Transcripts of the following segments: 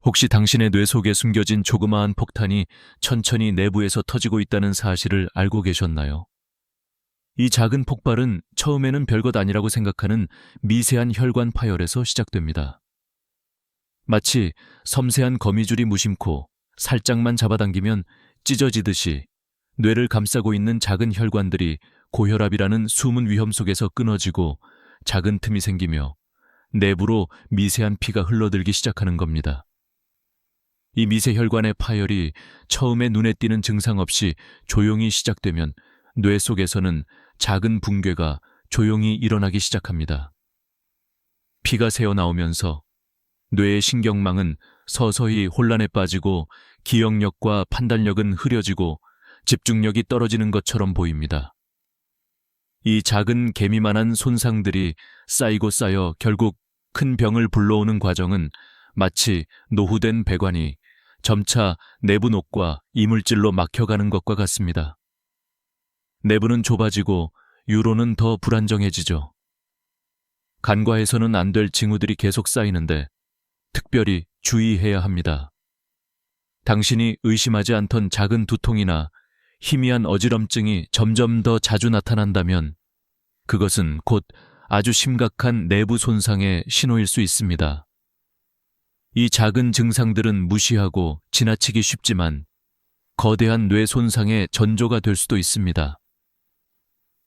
혹시 당신의 뇌 속에 숨겨진 조그마한 폭탄이 천천히 내부에서 터지고 있다는 사실을 알고 계셨나요? 이 작은 폭발은 처음에는 별것 아니라고 생각하는 미세한 혈관 파열에서 시작됩니다. 마치 섬세한 거미줄이 무심코 살짝만 잡아당기면 찢어지듯이 뇌를 감싸고 있는 작은 혈관들이 고혈압이라는 숨은 위험 속에서 끊어지고 작은 틈이 생기며 내부로 미세한 피가 흘러들기 시작하는 겁니다. 이 미세 혈관의 파열이 처음에 눈에 띄는 증상 없이 조용히 시작되면 뇌 속에서는 작은 붕괴가 조용히 일어나기 시작합니다. 피가 새어나오면서 뇌의 신경망은 서서히 혼란에 빠지고 기억력과 판단력은 흐려지고 집중력이 떨어지는 것처럼 보입니다. 이 작은 개미만한 손상들이 쌓이고 쌓여 결국 큰 병을 불러오는 과정은 마치 노후된 배관이 점차 내부 녹과 이물질로 막혀가는 것과 같습니다. 내부는 좁아지고 유로는 더 불안정해지죠. 간과해서는 안 될 징후들이 계속 쌓이는데 특별히 주의해야 합니다. 당신이 의심하지 않던 작은 두통이나 희미한 어지럼증이 점점 더 자주 나타난다면 그것은 곧 아주 심각한 내부 손상의 신호일 수 있습니다. 이 작은 증상들은 무시하고 지나치기 쉽지만 거대한 뇌 손상의 전조가 될 수도 있습니다.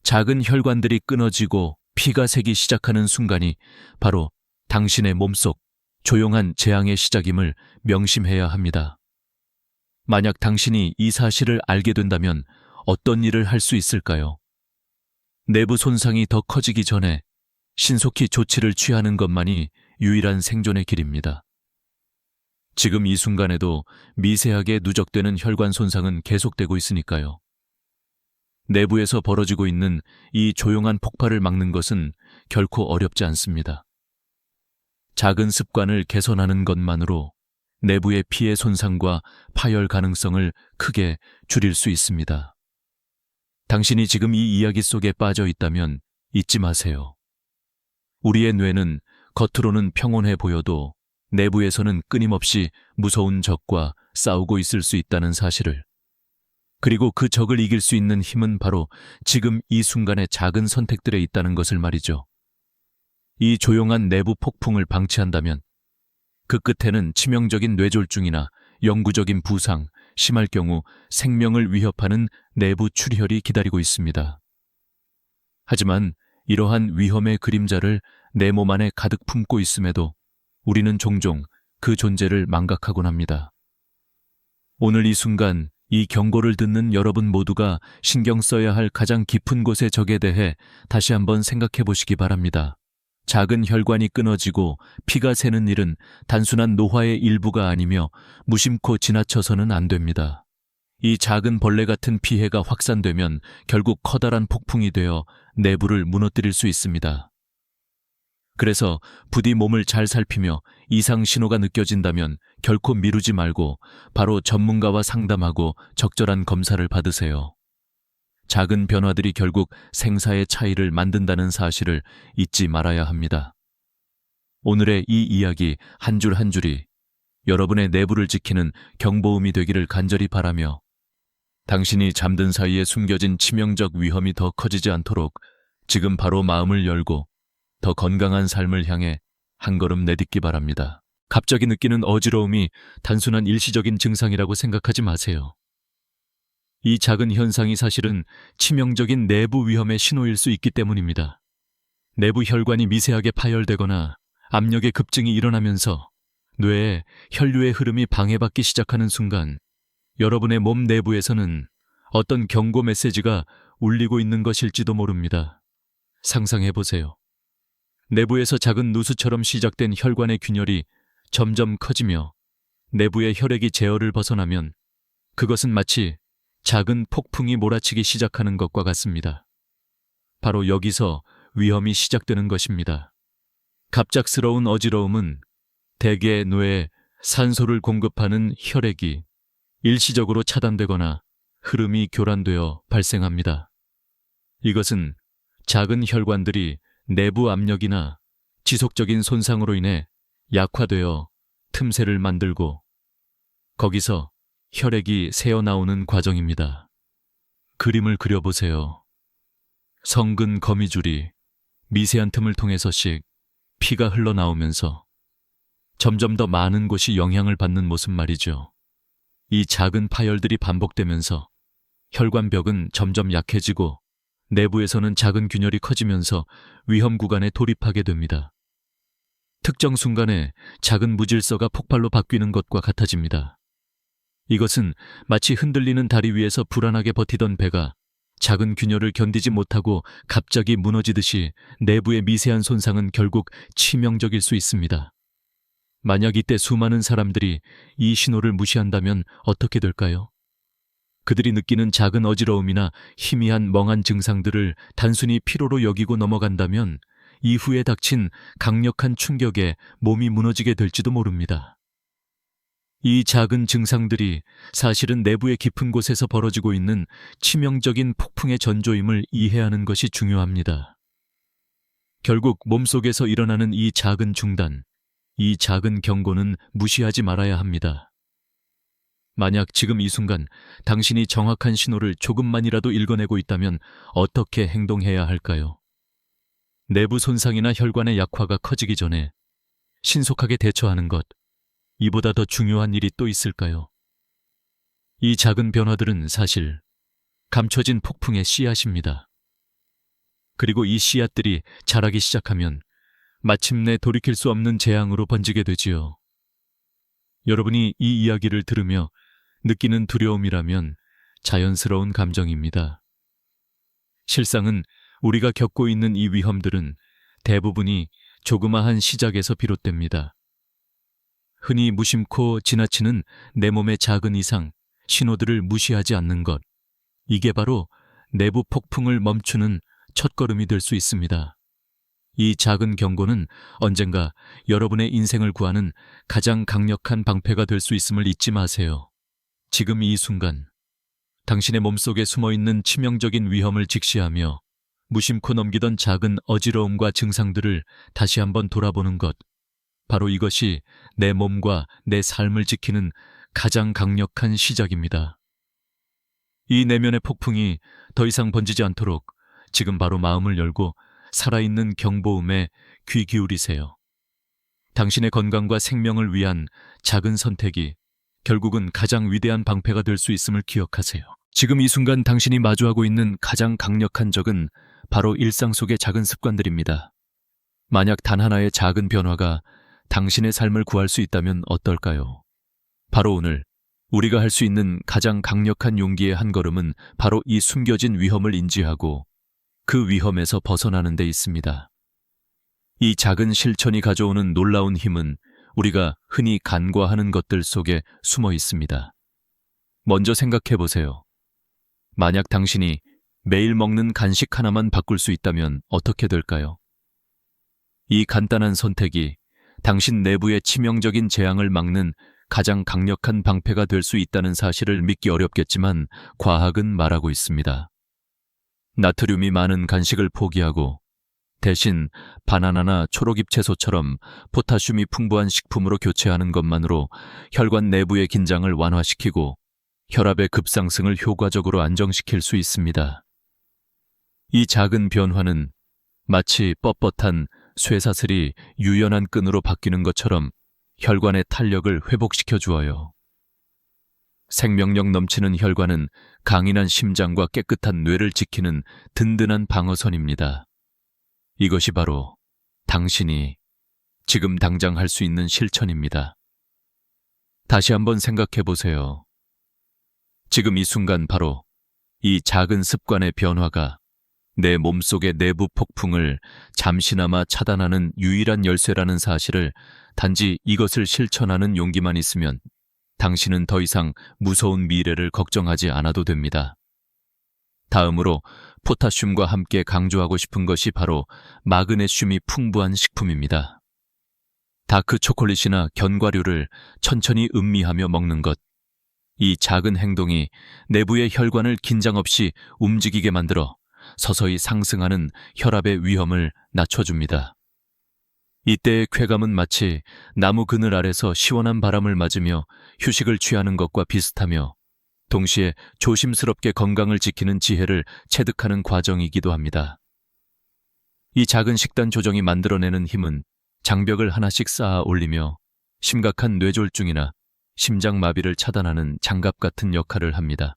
작은 혈관들이 끊어지고 피가 새기 시작하는 순간이 바로 당신의 몸속 조용한 재앙의 시작임을 명심해야 합니다. 만약 당신이 이 사실을 알게 된다면 어떤 일을 할 수 있을까요? 내부 손상이 더 커지기 전에 신속히 조치를 취하는 것만이 유일한 생존의 길입니다. 지금 이 순간에도 미세하게 누적되는 혈관 손상은 계속되고 있으니까요. 내부에서 벌어지고 있는 이 조용한 폭발을 막는 것은 결코 어렵지 않습니다. 작은 습관을 개선하는 것만으로 내부의 피해 손상과 파열 가능성을 크게 줄일 수 있습니다. 당신이 지금 이 이야기 속에 빠져 있다면 잊지 마세요. 우리의 뇌는 겉으로는 평온해 보여도 내부에서는 끊임없이 무서운 적과 싸우고 있을 수 있다는 사실을, 그리고 그 적을 이길 수 있는 힘은 바로 지금 이 순간의 작은 선택들에 있다는 것을 말이죠. 이 조용한 내부 폭풍을 방치한다면 그 끝에는 치명적인 뇌졸중이나 영구적인 부상, 심할 경우 생명을 위협하는 내부 출혈이 기다리고 있습니다. 하지만 이러한 위험의 그림자를 내 몸 안에 가득 품고 있음에도 우리는 종종 그 존재를 망각하곤 합니다. 오늘 이 순간 이 경고를 듣는 여러분 모두가 신경 써야 할 가장 깊은 곳의 적에 대해 다시 한번 생각해 보시기 바랍니다. 작은 혈관이 끊어지고 피가 새는 일은 단순한 노화의 일부가 아니며 무심코 지나쳐서는 안 됩니다. 이 작은 벌레 같은 피해가 확산되면 결국 커다란 폭풍이 되어 내부를 무너뜨릴 수 있습니다. 그래서 부디 몸을 잘 살피며 이상 신호가 느껴진다면 결코 미루지 말고 바로 전문가와 상담하고 적절한 검사를 받으세요. 작은 변화들이 결국 생사의 차이를 만든다는 사실을 잊지 말아야 합니다. 오늘의 이 이야기 한 줄 한 줄이 여러분의 내부를 지키는 경보음이 되기를 간절히 바라며 당신이 잠든 사이에 숨겨진 치명적 위험이 더 커지지 않도록 지금 바로 마음을 열고 더 건강한 삶을 향해 한 걸음 내딛기 바랍니다. 갑자기 느끼는 어지러움이 단순한 일시적인 증상이라고 생각하지 마세요. 이 작은 현상이 사실은 치명적인 내부 위험의 신호일 수 있기 때문입니다. 내부 혈관이 미세하게 파열되거나 압력의 급증이 일어나면서 뇌에 혈류의 흐름이 방해받기 시작하는 순간 여러분의 몸 내부에서는 어떤 경고 메시지가 울리고 있는 것일지도 모릅니다. 상상해보세요. 내부에서 작은 누수처럼 시작된 혈관의 균열이 점점 커지며 내부의 혈액이 제어를 벗어나면 그것은 마치 작은 폭풍이 몰아치기 시작하는 것과 같습니다. 바로 여기서 위험이 시작되는 것입니다. 갑작스러운 어지러움은 대개 뇌에 산소를 공급하는 혈액이 일시적으로 차단되거나 흐름이 교란되어 발생합니다. 이것은 작은 혈관들이 내부 압력이나 지속적인 손상으로 인해 약화되어 틈새를 만들고 거기서 혈액이 새어나오는 과정입니다. 그림을 그려보세요. 성근 거미줄이 미세한 틈을 통해서씩 피가 흘러나오면서 점점 더 많은 곳이 영향을 받는 모습 말이죠. 이 작은 파열들이 반복되면서 혈관벽은 점점 약해지고 내부에서는 작은 균열이 커지면서 위험 구간에 돌입하게 됩니다. 특정 순간에 작은 무질서가 폭발로 바뀌는 것과 같아집니다. 이것은 마치 흔들리는 다리 위에서 불안하게 버티던 배가 작은 균열을 견디지 못하고 갑자기 무너지듯이 내부의 미세한 손상은 결국 치명적일 수 있습니다. 만약 이때 수많은 사람들이 이 신호를 무시한다면 어떻게 될까요? 그들이 느끼는 작은 어지러움이나 희미한 멍한 증상들을 단순히 피로로 여기고 넘어간다면 이후에 닥친 강력한 충격에 몸이 무너지게 될지도 모릅니다. 이 작은 증상들이 사실은 내부의 깊은 곳에서 벌어지고 있는 치명적인 폭풍의 전조임을 이해하는 것이 중요합니다. 결국 몸속에서 일어나는 이 작은 중단, 이 작은 경고는 무시하지 말아야 합니다. 만약 지금 이 순간 당신이 정확한 신호를 조금만이라도 읽어내고 있다면 어떻게 행동해야 할까요? 내부 손상이나 혈관의 약화가 커지기 전에 신속하게 대처하는 것, 이보다 더 중요한 일이 또 있을까요? 이 작은 변화들은 사실 감춰진 폭풍의 씨앗입니다. 그리고 이 씨앗들이 자라기 시작하면 마침내 돌이킬 수 없는 재앙으로 번지게 되지요. 여러분이 이 이야기를 들으며 느끼는 두려움이라면 자연스러운 감정입니다. 실상은 우리가 겪고 있는 이 위험들은 대부분이 조그마한 시작에서 비롯됩니다. 흔히 무심코 지나치는 내 몸의 작은 이상, 신호들을 무시하지 않는 것, 이게 바로 내부 폭풍을 멈추는 첫걸음이 될 수 있습니다. 이 작은 경고는 언젠가 여러분의 인생을 구하는 가장 강력한 방패가 될 수 있음을 잊지 마세요. 지금 이 순간, 당신의 몸속에 숨어있는 치명적인 위험을 직시하며 무심코 넘기던 작은 어지러움과 증상들을 다시 한번 돌아보는 것, 바로 이것이 내 몸과 내 삶을 지키는 가장 강력한 시작입니다. 이 내면의 폭풍이 더 이상 번지지 않도록 지금 바로 마음을 열고 살아있는 경보음에 귀 기울이세요. 당신의 건강과 생명을 위한 작은 선택이 결국은 가장 위대한 방패가 될 수 있음을 기억하세요. 지금 이 순간 당신이 마주하고 있는 가장 강력한 적은 바로 일상 속의 작은 습관들입니다. 만약 단 하나의 작은 변화가 당신의 삶을 구할 수 있다면 어떨까요? 바로 오늘 우리가 할 수 있는 가장 강력한 용기의 한 걸음은 바로 이 숨겨진 위험을 인지하고 그 위험에서 벗어나는 데 있습니다. 이 작은 실천이 가져오는 놀라운 힘은 우리가 흔히 간과하는 것들 속에 숨어 있습니다. 먼저 생각해 보세요. 만약 당신이 매일 먹는 간식 하나만 바꿀 수 있다면 어떻게 될까요? 이 간단한 선택이 당신 내부의 치명적인 재앙을 막는 가장 강력한 방패가 될 수 있다는 사실을 믿기 어렵겠지만 과학은 말하고 있습니다. 나트륨이 많은 간식을 포기하고 대신 바나나나 초록잎 채소처럼 포타슘이 풍부한 식품으로 교체하는 것만으로 혈관 내부의 긴장을 완화시키고 혈압의 급상승을 효과적으로 안정시킬 수 있습니다. 이 작은 변화는 마치 뻣뻣한 쇠사슬이 유연한 끈으로 바뀌는 것처럼 혈관의 탄력을 회복시켜 주어요. 생명력 넘치는 혈관은 강인한 심장과 깨끗한 뇌를 지키는 든든한 방어선입니다. 이것이 바로 당신이 지금 당장 할 수 있는 실천입니다. 다시 한번 생각해 보세요. 지금 이 순간 바로 이 작은 습관의 변화가 내 몸속의 내부 폭풍을 잠시나마 차단하는 유일한 열쇠라는 사실을 단지 이것을 실천하는 용기만 있으면 당신은 더 이상 무서운 미래를 걱정하지 않아도 됩니다. 다음으로 포타슘과 함께 강조하고 싶은 것이 바로 마그네슘이 풍부한 식품입니다. 다크 초콜릿이나 견과류를 천천히 음미하며 먹는 것, 이 작은 행동이 내부의 혈관을 긴장 없이 움직이게 만들어 서서히 상승하는 혈압의 위험을 낮춰줍니다. 이때의 쾌감은 마치 나무 그늘 아래서 시원한 바람을 맞으며 휴식을 취하는 것과 비슷하며 동시에 조심스럽게 건강을 지키는 지혜를 체득하는 과정이기도 합니다. 이 작은 식단 조정이 만들어내는 힘은 장벽을 하나씩 쌓아 올리며 심각한 뇌졸중이나 심장마비를 차단하는 장갑 같은 역할을 합니다.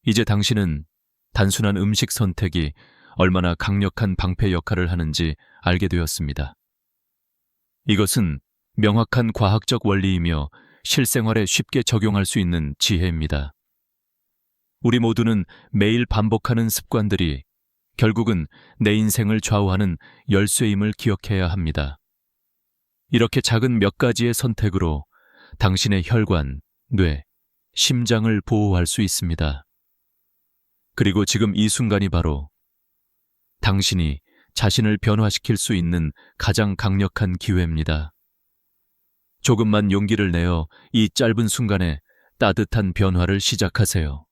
이제 당신은 단순한 음식 선택이 얼마나 강력한 방패 역할을 하는지 알게 되었습니다. 이것은 명확한 과학적 원리이며 실생활에 쉽게 적용할 수 있는 지혜입니다. 우리 모두는 매일 반복하는 습관들이 결국은 내 인생을 좌우하는 열쇠임을 기억해야 합니다. 이렇게 작은 몇 가지의 선택으로 당신의 혈관, 뇌, 심장을 보호할 수 있습니다. 그리고 지금 이 순간이 바로 당신이 자신을 변화시킬 수 있는 가장 강력한 기회입니다. 조금만 용기를 내어 이 짧은 순간에 따뜻한 변화를 시작하세요.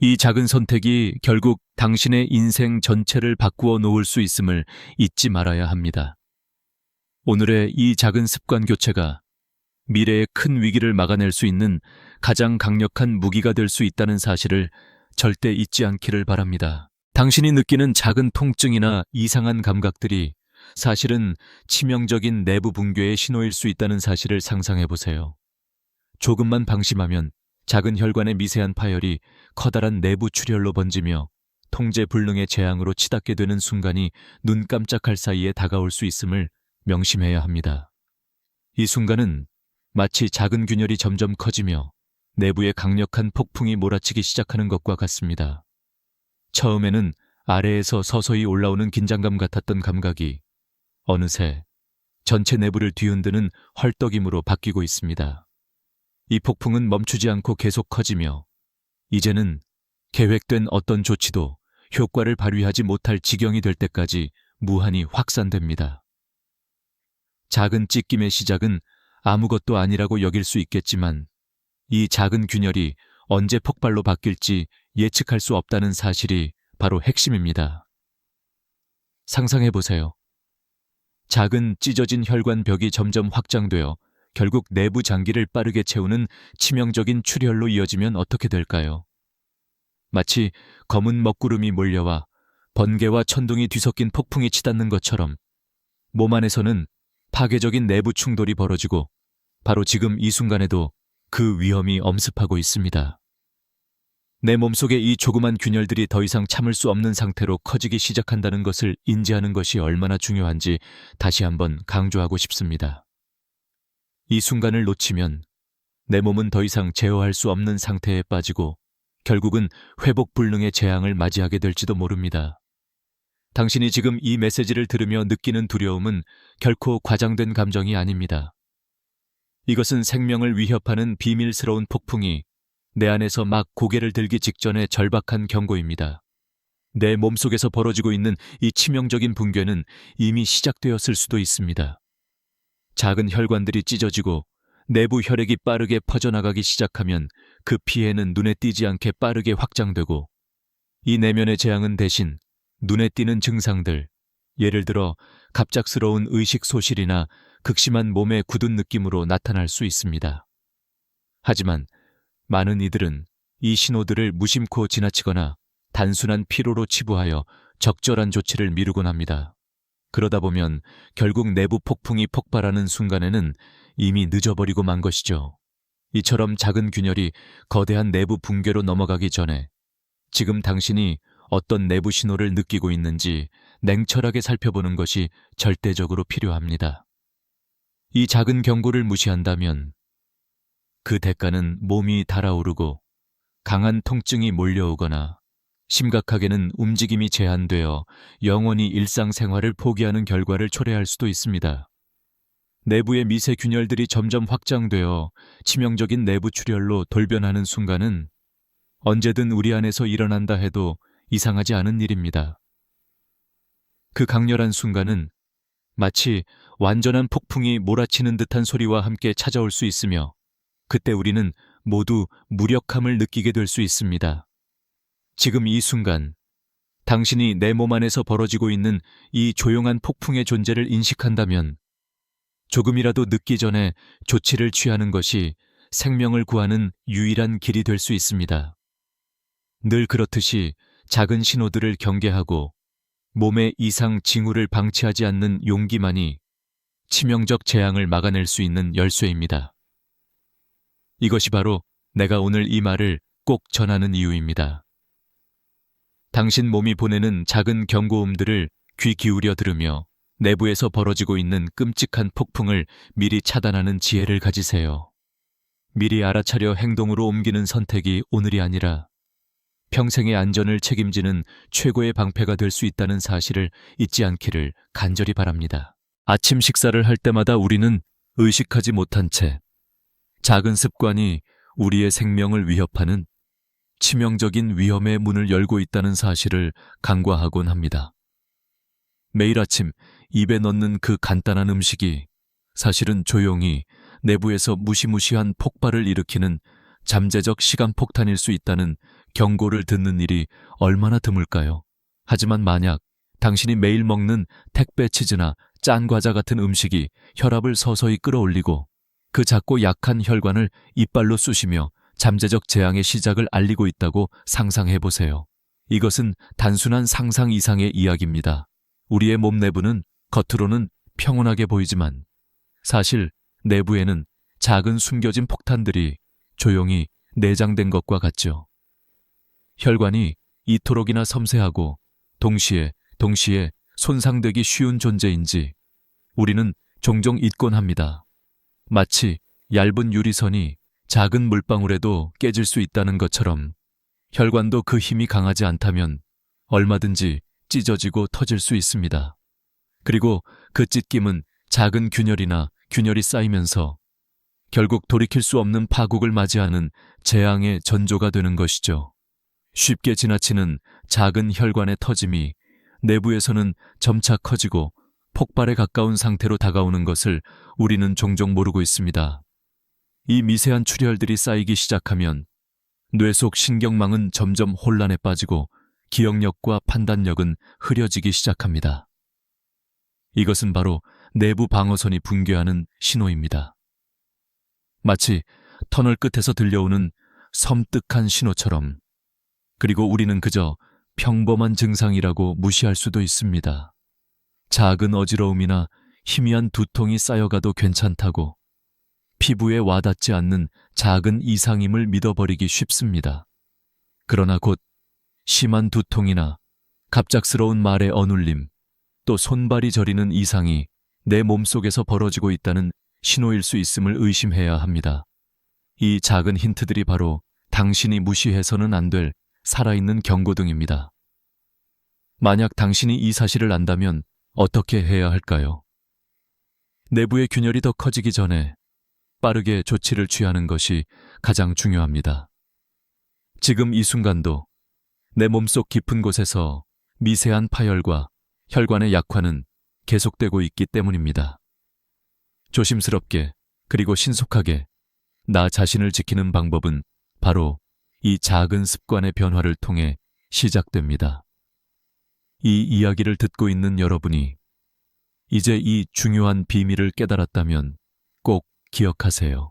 이 작은 선택이 결국 당신의 인생 전체를 바꾸어 놓을 수 있음을 잊지 말아야 합니다. 오늘의 이 작은 습관 교체가 미래의 큰 위기를 막아낼 수 있는 가장 강력한 무기가 될 수 있다는 사실을 절대 잊지 않기를 바랍니다. 당신이 느끼는 작은 통증이나 이상한 감각들이 사실은 치명적인 내부 붕괴의 신호일 수 있다는 사실을 상상해 보세요. 조금만 방심하면 작은 혈관의 미세한 파열이 커다란 내부 출혈로 번지며 통제 불능의 재앙으로 치닫게 되는 순간이 눈 깜짝할 사이에 다가올 수 있음을 명심해야 합니다. 이 순간은 마치 작은 균열이 점점 커지며 내부에 강력한 폭풍이 몰아치기 시작하는 것과 같습니다. 처음에는 아래에서 서서히 올라오는 긴장감 같았던 감각이 어느새 전체 내부를 뒤흔드는 헐떡임으로 바뀌고 있습니다. 이 폭풍은 멈추지 않고 계속 커지며 이제는 계획된 어떤 조치도 효과를 발휘하지 못할 지경이 될 때까지 무한히 확산됩니다. 작은 찢김의 시작은 아무것도 아니라고 여길 수 있겠지만 이 작은 균열이 언제 폭발로 바뀔지 예측할 수 없다는 사실이 바로 핵심입니다. 상상해 보세요. 작은 찢어진 혈관 벽이 점점 확장되어 결국 내부 장기를 빠르게 채우는 치명적인 출혈로 이어지면 어떻게 될까요? 마치 검은 먹구름이 몰려와 번개와 천둥이 뒤섞인 폭풍이 치닫는 것처럼 몸 안에서는 파괴적인 내부 충돌이 벌어지고 바로 지금 이 순간에도 그 위험이 엄습하고 있습니다. 내 몸속의 이 조그만 균열들이 더 이상 참을 수 없는 상태로 커지기 시작한다는 것을 인지하는 것이 얼마나 중요한지 다시 한번 강조하고 싶습니다. 이 순간을 놓치면 내 몸은 더 이상 제어할 수 없는 상태에 빠지고 결국은 회복 불능의 재앙을 맞이하게 될지도 모릅니다. 당신이 지금 이 메시지를 들으며 느끼는 두려움은 결코 과장된 감정이 아닙니다. 이것은 생명을 위협하는 비밀스러운 폭풍이 내 안에서 막 고개를 들기 직전의 절박한 경고입니다. 내 몸속에서 벌어지고 있는 이 치명적인 붕괴는 이미 시작되었을 수도 있습니다. 작은 혈관들이 찢어지고 내부 혈액이 빠르게 퍼져나가기 시작하면 그 피해는 눈에 띄지 않게 빠르게 확장되고 이 내면의 재앙은 대신 눈에 띄는 증상들, 예를 들어 갑작스러운 의식 소실이나 극심한 몸의 굳은 느낌으로 나타날 수 있습니다. 하지만 많은 이들은 이 신호들을 무심코 지나치거나 단순한 피로로 치부하여 적절한 조치를 미루곤 합니다. 그러다 보면 결국 내부 폭풍이 폭발하는 순간에는 이미 늦어버리고 만 것이죠. 이처럼 작은 균열이 거대한 내부 붕괴로 넘어가기 전에 지금 당신이 어떤 내부 신호를 느끼고 있는지 냉철하게 살펴보는 것이 절대적으로 필요합니다. 이 작은 경고를 무시한다면 그 대가는 몸이 달아오르고 강한 통증이 몰려오거나 심각하게는 움직임이 제한되어 영원히 일상생활을 포기하는 결과를 초래할 수도 있습니다. 내부의 미세 균열들이 점점 확장되어 치명적인 내부 출혈로 돌변하는 순간은 언제든 우리 안에서 일어난다 해도 이상하지 않은 일입니다. 그 강렬한 순간은 마치 완전한 폭풍이 몰아치는 듯한 소리와 함께 찾아올 수 있으며 그때 우리는 모두 무력함을 느끼게 될 수 있습니다. 지금 이 순간 당신이 내 몸 안에서 벌어지고 있는 이 조용한 폭풍의 존재를 인식한다면 조금이라도 늦기 전에 조치를 취하는 것이 생명을 구하는 유일한 길이 될 수 있습니다. 늘 그렇듯이 작은 신호들을 경계하고 몸의 이상 징후를 방치하지 않는 용기만이 치명적 재앙을 막아낼 수 있는 열쇠입니다. 이것이 바로 내가 오늘 이 말을 꼭 전하는 이유입니다. 당신 몸이 보내는 작은 경고음들을 귀 기울여 들으며 내부에서 벌어지고 있는 끔찍한 폭풍을 미리 차단하는 지혜를 가지세요. 미리 알아차려 행동으로 옮기는 선택이 오늘이 아니라 평생의 안전을 책임지는 최고의 방패가 될 수 있다는 사실을 잊지 않기를 간절히 바랍니다. 아침 식사를 할 때마다 우리는 의식하지 못한 채 작은 습관이 우리의 생명을 위협하는 치명적인 위험의 문을 열고 있다는 사실을 간과하곤 합니다. 매일 아침 입에 넣는 그 간단한 음식이 사실은 조용히 내부에서 무시무시한 폭발을 일으키는 잠재적 시간폭탄일 수 있다는 경고를 듣는 일이 얼마나 드물까요? 하지만 만약 당신이 매일 먹는 택배 치즈나 짠 과자 같은 음식이 혈압을 서서히 끌어올리고 그 작고 약한 혈관을 이빨로 쑤시며 잠재적 재앙의 시작을 알리고 있다고 상상해보세요. 이것은 단순한 상상 이상의 이야기입니다. 우리의 몸 내부는 겉으로는 평온하게 보이지만 사실 내부에는 작은 숨겨진 폭탄들이 조용히 내장된 것과 같죠. 혈관이 이토록이나 섬세하고 동시에 손상되기 쉬운 존재인지 우리는 종종 잊곤 합니다. 마치 얇은 유리선이 작은 물방울에도 깨질 수 있다는 것처럼 혈관도 그 힘이 강하지 않다면 얼마든지 찢어지고 터질 수 있습니다. 그리고 그 찢김은 작은 균열이 쌓이면서 결국 돌이킬 수 없는 파국을 맞이하는 재앙의 전조가 되는 것이죠. 쉽게 지나치는 작은 혈관의 터짐이 내부에서는 점차 커지고 폭발에 가까운 상태로 다가오는 것을 우리는 종종 모르고 있습니다. 이 미세한 출혈들이 쌓이기 시작하면 뇌 속 신경망은 점점 혼란에 빠지고 기억력과 판단력은 흐려지기 시작합니다. 이것은 바로 내부 방어선이 붕괴하는 신호입니다. 마치 터널 끝에서 들려오는 섬뜩한 신호처럼. 그리고 우리는 그저 평범한 증상이라고 무시할 수도 있습니다. 작은 어지러움이나 희미한 두통이 쌓여가도 괜찮다고 피부에 와닿지 않는 작은 이상임을 믿어버리기 쉽습니다. 그러나 곧 심한 두통이나 갑작스러운 말의 어눌림, 또 손발이 저리는 이상이 내 몸속에서 벌어지고 있다는 신호일 수 있음을 의심해야 합니다. 이 작은 힌트들이 바로 당신이 무시해서는 안 될 살아있는 경고등입니다. 만약 당신이 이 사실을 안다면 어떻게 해야 할까요? 내부의 균열이 더 커지기 전에 빠르게 조치를 취하는 것이 가장 중요합니다. 지금 이 순간도 내 몸속 깊은 곳에서 미세한 파열과 혈관의 약화는 계속되고 있기 때문입니다. 조심스럽게 그리고 신속하게 나 자신을 지키는 방법은 바로 이 작은 습관의 변화를 통해 시작됩니다. 이 이야기를 듣고 있는 여러분이 이제 이 중요한 비밀을 깨달았다면 꼭 기억하세요.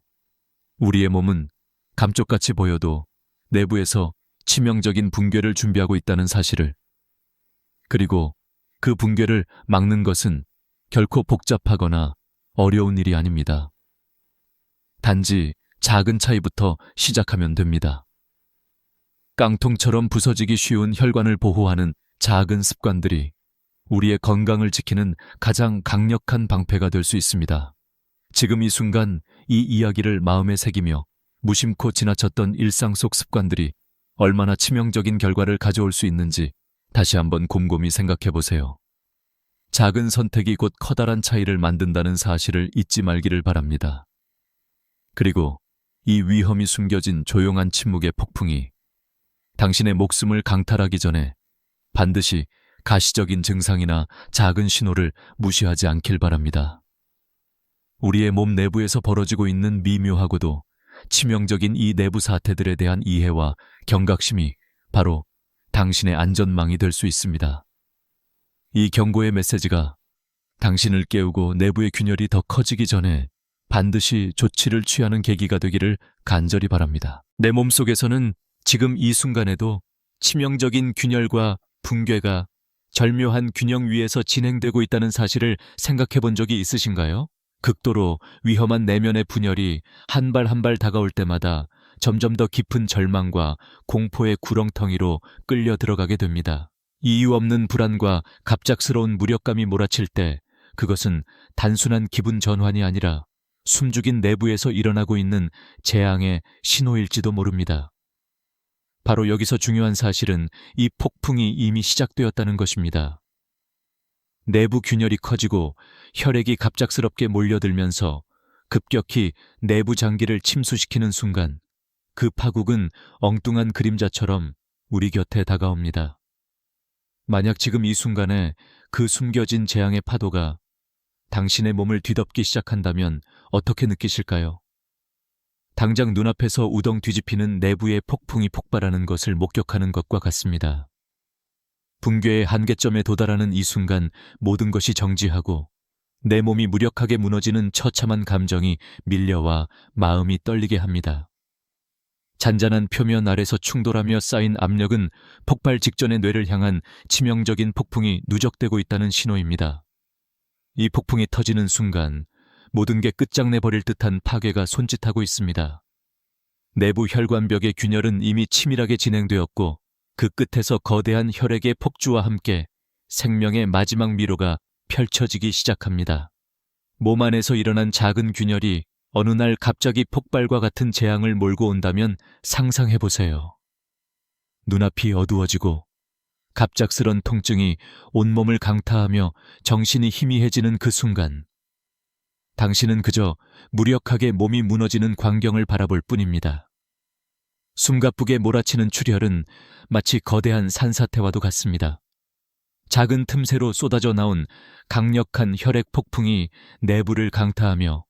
우리의 몸은 감쪽같이 보여도 내부에서 치명적인 붕괴를 준비하고 있다는 사실을, 그리고 그 붕괴를 막는 것은 결코 복잡하거나 어려운 일이 아닙니다. 단지 작은 차이부터 시작하면 됩니다. 깡통처럼 부서지기 쉬운 혈관을 보호하는 작은 습관들이 우리의 건강을 지키는 가장 강력한 방패가 될 수 있습니다. 지금 이 순간 이 이야기를 마음에 새기며 무심코 지나쳤던 일상 속 습관들이 얼마나 치명적인 결과를 가져올 수 있는지 다시 한번 곰곰이 생각해 보세요. 작은 선택이 곧 커다란 차이를 만든다는 사실을 잊지 말기를 바랍니다. 그리고 이 위험이 숨겨진 조용한 침묵의 폭풍이 당신의 목숨을 강탈하기 전에 반드시 가시적인 증상이나 작은 신호를 무시하지 않길 바랍니다. 우리의 몸 내부에서 벌어지고 있는 미묘하고도 치명적인 이 내부 사태들에 대한 이해와 경각심이 바로 당신의 안전망이 될 수 있습니다. 이 경고의 메시지가 당신을 깨우고 내부의 균열이 더 커지기 전에 반드시 조치를 취하는 계기가 되기를 간절히 바랍니다. 내 몸속에서는 지금 이 순간에도 치명적인 균열과 붕괴가 절묘한 균형 위에서 진행되고 있다는 사실을 생각해 본 적이 있으신가요? 극도로 위험한 내면의 분열이 한 발 한 발 다가올 때마다 점점 더 깊은 절망과 공포의 구렁텅이로 끌려 들어가게 됩니다. 이유 없는 불안과 갑작스러운 무력감이 몰아칠 때 그것은 단순한 기분 전환이 아니라 숨죽인 내부에서 일어나고 있는 재앙의 신호일지도 모릅니다. 바로 여기서 중요한 사실은 이 폭풍이 이미 시작되었다는 것입니다. 내부 균열이 커지고 혈액이 갑작스럽게 몰려들면서 급격히 내부 장기를 침수시키는 순간 그 파국은 엉뚱한 그림자처럼 우리 곁에 다가옵니다. 만약 지금 이 순간에 그 숨겨진 재앙의 파도가 당신의 몸을 뒤덮기 시작한다면 어떻게 느끼실까요? 당장 눈앞에서 우덩 뒤집히는 내부의 폭풍이 폭발하는 것을 목격하는 것과 같습니다. 붕괴의 한계점에 도달하는 이 순간 모든 것이 정지하고 내 몸이 무력하게 무너지는 처참한 감정이 밀려와 마음이 떨리게 합니다. 잔잔한 표면 아래서 충돌하며 쌓인 압력은 폭발 직전의 뇌를 향한 치명적인 폭풍이 누적되고 있다는 신호입니다. 이 폭풍이 터지는 순간 모든 게 끝장내버릴 듯한 파괴가 손짓하고 있습니다. 내부 혈관벽의 균열은 이미 치밀하게 진행되었고 그 끝에서 거대한 혈액의 폭주와 함께 생명의 마지막 미로가 펼쳐지기 시작합니다. 몸 안에서 일어난 작은 균열이 어느 날 갑자기 폭발과 같은 재앙을 몰고 온다면 상상해보세요. 눈앞이 어두워지고 갑작스런 통증이 온몸을 강타하며 정신이 희미해지는 그 순간 당신은 그저 무력하게 몸이 무너지는 광경을 바라볼 뿐입니다. 숨가쁘게 몰아치는 출혈은 마치 거대한 산사태와도 같습니다. 작은 틈새로 쏟아져 나온 강력한 혈액 폭풍이 내부를 강타하며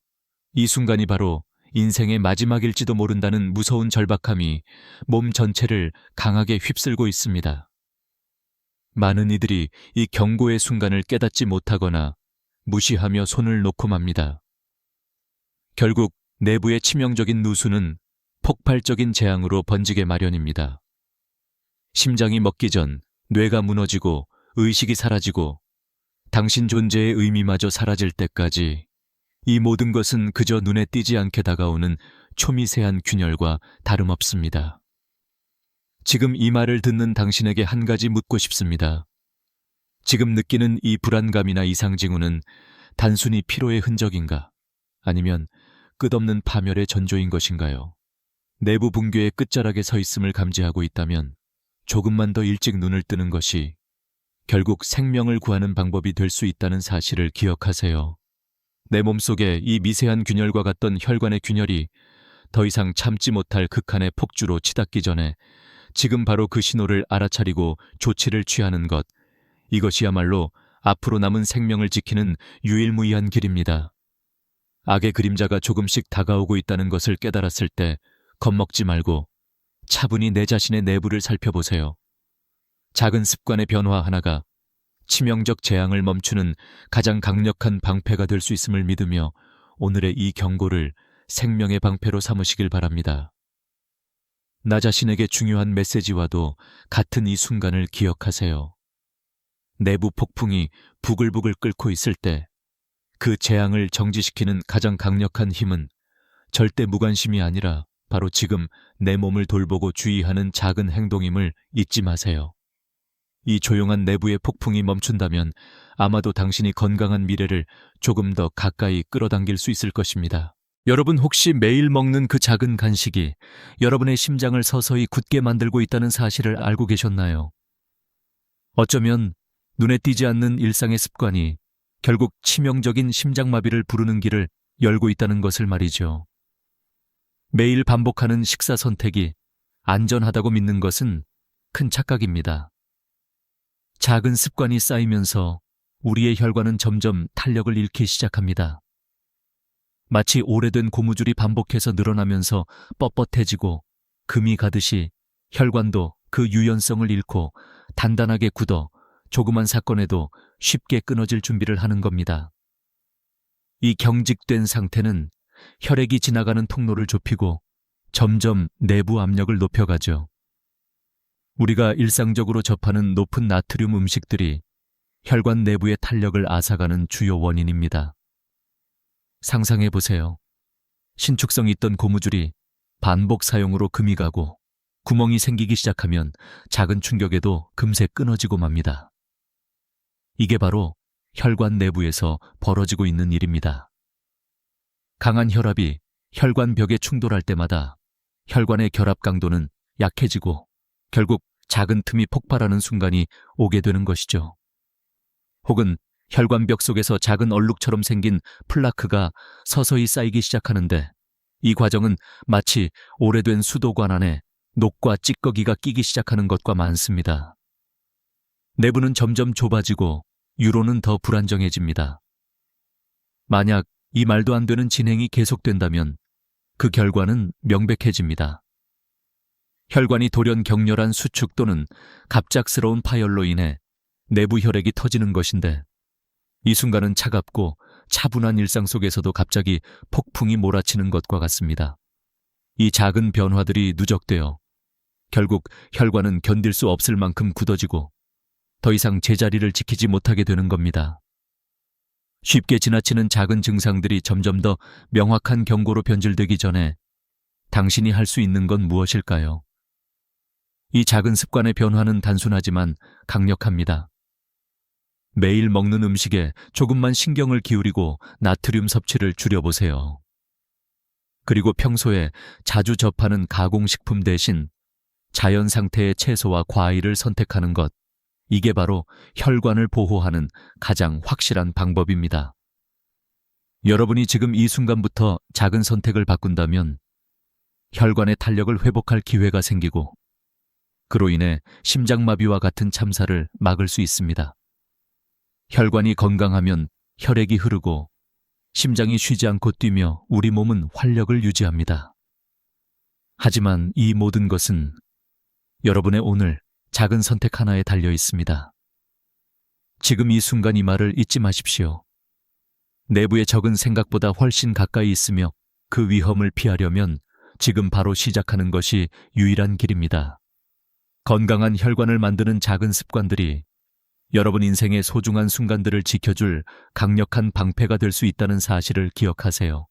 이 순간이 바로 인생의 마지막일지도 모른다는 무서운 절박함이 몸 전체를 강하게 휩쓸고 있습니다. 많은 이들이 이 경고의 순간을 깨닫지 못하거나 무시하며 손을 놓고 맙니다. 결국 내부의 치명적인 누수는 폭발적인 재앙으로 번지게 마련입니다. 심장이 멎기 전 뇌가 무너지고 의식이 사라지고 당신 존재의 의미마저 사라질 때까지 이 모든 것은 그저 눈에 띄지 않게 다가오는 초미세한 균열과 다름없습니다. 지금 이 말을 듣는 당신에게 한 가지 묻고 싶습니다. 지금 느끼는 이 불안감이나 이상 징후는 단순히 피로의 흔적인가? 아니면 끝없는 파멸의 전조인 것인가요? 내부 붕괴의 끝자락에 서 있음을 감지하고 있다면 조금만 더 일찍 눈을 뜨는 것이 결국 생명을 구하는 방법이 될 수 있다는 사실을 기억하세요. 내 몸속에 이 미세한 균열과 같던 혈관의 균열이 더 이상 참지 못할 극한의 폭주로 치닫기 전에 지금 바로 그 신호를 알아차리고 조치를 취하는 것, 이것이야말로 앞으로 남은 생명을 지키는 유일무이한 길입니다. 악의 그림자가 조금씩 다가오고 있다는 것을 깨달았을 때 겁먹지 말고 차분히 내 자신의 내부를 살펴보세요. 작은 습관의 변화 하나가 치명적 재앙을 멈추는 가장 강력한 방패가 될 수 있음을 믿으며 오늘의 이 경고를 생명의 방패로 삼으시길 바랍니다. 나 자신에게 중요한 메시지와도 같은 이 순간을 기억하세요. 내부 폭풍이 부글부글 끓고 있을 때 그 재앙을 정지시키는 가장 강력한 힘은 절대 무관심이 아니라 바로 지금 내 몸을 돌보고 주의하는 작은 행동임을 잊지 마세요. 이 조용한 내부의 폭풍이 멈춘다면 아마도 당신이 건강한 미래를 조금 더 가까이 끌어당길 수 있을 것입니다. 여러분 혹시 매일 먹는 그 작은 간식이 여러분의 심장을 서서히 굳게 만들고 있다는 사실을 알고 계셨나요? 어쩌면 눈에 띄지 않는 일상의 습관이 결국 치명적인 심장마비를 부르는 길을 열고 있다는 것을 말이죠. 매일 반복하는 식사 선택이 안전하다고 믿는 것은 큰 착각입니다. 작은 습관이 쌓이면서 우리의 혈관은 점점 탄력을 잃기 시작합니다. 마치 오래된 고무줄이 반복해서 늘어나면서 뻣뻣해지고 금이 가듯이 혈관도 그 유연성을 잃고 단단하게 굳어 조그만 사건에도 쉽게 끊어질 준비를 하는 겁니다. 이 경직된 상태는 혈액이 지나가는 통로를 좁히고 점점 내부 압력을 높여가죠. 우리가 일상적으로 접하는 높은 나트륨 음식들이 혈관 내부의 탄력을 앗아가는 주요 원인입니다. 상상해 보세요. 신축성 있던 고무줄이 반복 사용으로 금이 가고 구멍이 생기기 시작하면 작은 충격에도 금세 끊어지고 맙니다. 이게 바로 혈관 내부에서 벌어지고 있는 일입니다. 강한 혈압이 혈관 벽에 충돌할 때마다 혈관의 결합 강도는 약해지고 결국 작은 틈이 폭발하는 순간이 오게 되는 것이죠. 혹은 혈관벽 속에서 작은 얼룩처럼 생긴 플라크가 서서히 쌓이기 시작하는데 이 과정은 마치 오래된 수도관 안에 녹과 찌꺼기가 끼기 시작하는 것과 많습니다. 내부는 점점 좁아지고 유로는 더 불안정해집니다. 만약 이 말도 안 되는 진행이 계속된다면 그 결과는 명백해집니다. 혈관이 돌연 격렬한 수축 또는 갑작스러운 파열로 인해 내부 혈액이 터지는 것인데 이 순간은 차갑고 차분한 일상 속에서도 갑자기 폭풍이 몰아치는 것과 같습니다. 이 작은 변화들이 누적되어 결국 혈관은 견딜 수 없을 만큼 굳어지고 더 이상 제자리를 지키지 못하게 되는 겁니다. 쉽게 지나치는 작은 증상들이 점점 더 명확한 경고로 변질되기 전에 당신이 할 수 있는 건 무엇일까요? 이 작은 습관의 변화는 단순하지만 강력합니다. 매일 먹는 음식에 조금만 신경을 기울이고 나트륨 섭취를 줄여보세요. 그리고 평소에 자주 접하는 가공식품 대신 자연 상태의 채소와 과일을 선택하는 것, 이게 바로 혈관을 보호하는 가장 확실한 방법입니다. 여러분이 지금 이 순간부터 작은 선택을 바꾼다면 혈관의 탄력을 회복할 기회가 생기고 그로 인해 심장마비와 같은 참사를 막을 수 있습니다. 혈관이 건강하면 혈액이 흐르고 심장이 쉬지 않고 뛰며 우리 몸은 활력을 유지합니다. 하지만 이 모든 것은 여러분의 오늘 작은 선택 하나에 달려 있습니다. 지금 이 순간 이 말을 잊지 마십시오. 내부의 적은 생각보다 훨씬 가까이 있으며 그 위험을 피하려면 지금 바로 시작하는 것이 유일한 길입니다. 건강한 혈관을 만드는 작은 습관들이 여러분 인생의 소중한 순간들을 지켜줄 강력한 방패가 될 수 있다는 사실을 기억하세요.